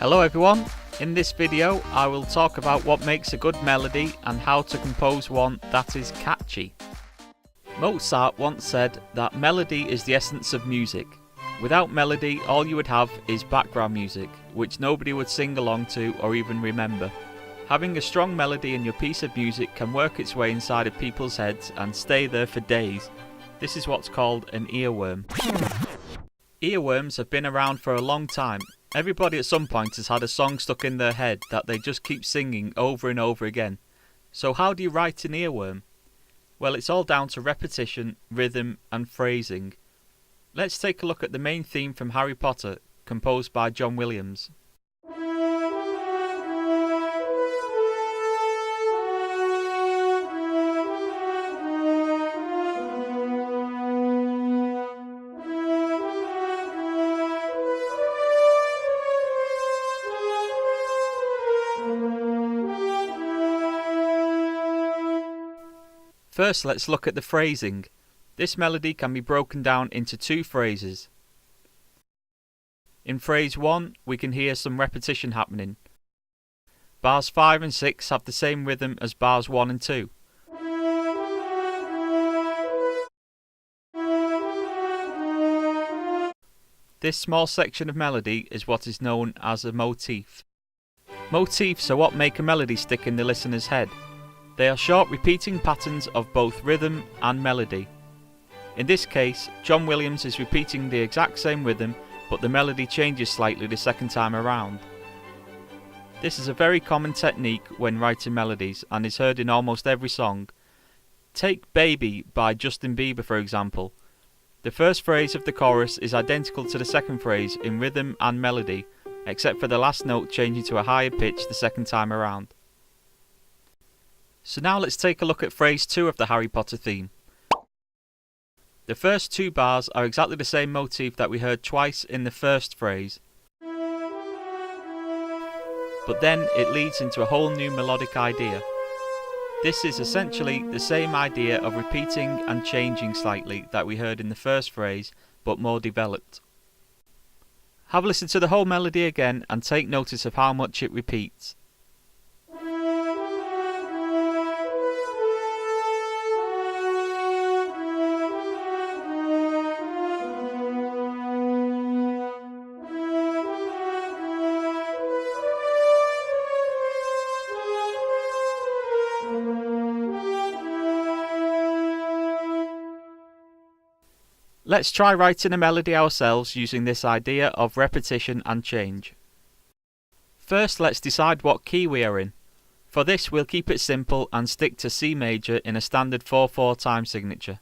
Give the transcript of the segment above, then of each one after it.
Hello everyone, in this video I will talk about what makes a good melody and how to compose one that is catchy. Mozart once said that melody is the essence of music. Without melody, all you would have is background music, which nobody would sing along to or even remember. Having a strong melody in your piece of music can work its way inside of people's heads and stay there for days. This is what's called an earworm. Earworms have been around for a long time. Everybody at some point has had a song stuck in their head that they just keep singing over and over again. So how do you write an earworm? Well, it's all down to repetition, rhythm and phrasing. Let's take a look at the main theme from Harry Potter, composed by John Williams. First, let's look at the phrasing. This melody can be broken down into two phrases. In phrase 1, we can hear some repetition happening. Bars 5 and 6 have the same rhythm as bars 1 and 2. This small section of melody is what is known as a motif. Motifs are what make a melody stick in the listener's head. They are short repeating patterns of both rhythm and melody. In this case, John Williams is repeating the exact same rhythm, but the melody changes slightly the second time around. This is a very common technique when writing melodies and is heard in almost every song. Take Baby by Justin Bieber for example. The first phrase of the chorus is identical to the second phrase in rhythm and melody, except for the last note changing to a higher pitch the second time around. So now let's take a look at phrase 2 of the Harry Potter theme. The first two bars are exactly the same motif that we heard twice in the first phrase. But then it leads into a whole new melodic idea. This is essentially the same idea of repeating and changing slightly that we heard in the first phrase, but more developed. Have a listen to the whole melody again and take notice of how much it repeats. Let's try writing a melody ourselves using this idea of repetition and change. First, let's decide what key we are in. For this, we'll keep it simple and stick to C major in a standard 4/4 time signature.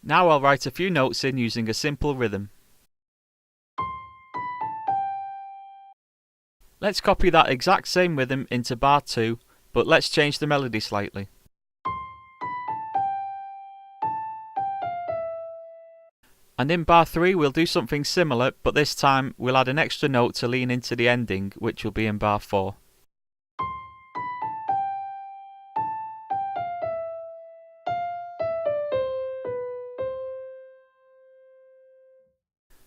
Now I'll write a few notes in using a simple rhythm. Let's copy that exact same rhythm into bar 2, but let's change the melody slightly. And in bar 3 we'll do something similar, but this time we'll add an extra note to lean into the ending, which will be in bar 4.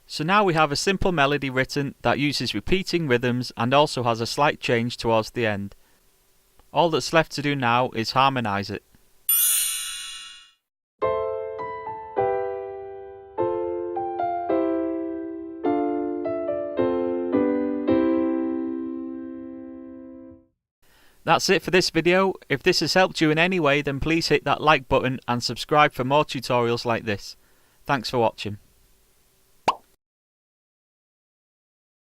So now we have a simple melody written that uses repeating rhythms and also has a slight change towards the end. All that's left to do now is harmonise it. That's it for this video. If this has helped you in any way, then please hit that like button and subscribe for more tutorials like this. Thanks for watching.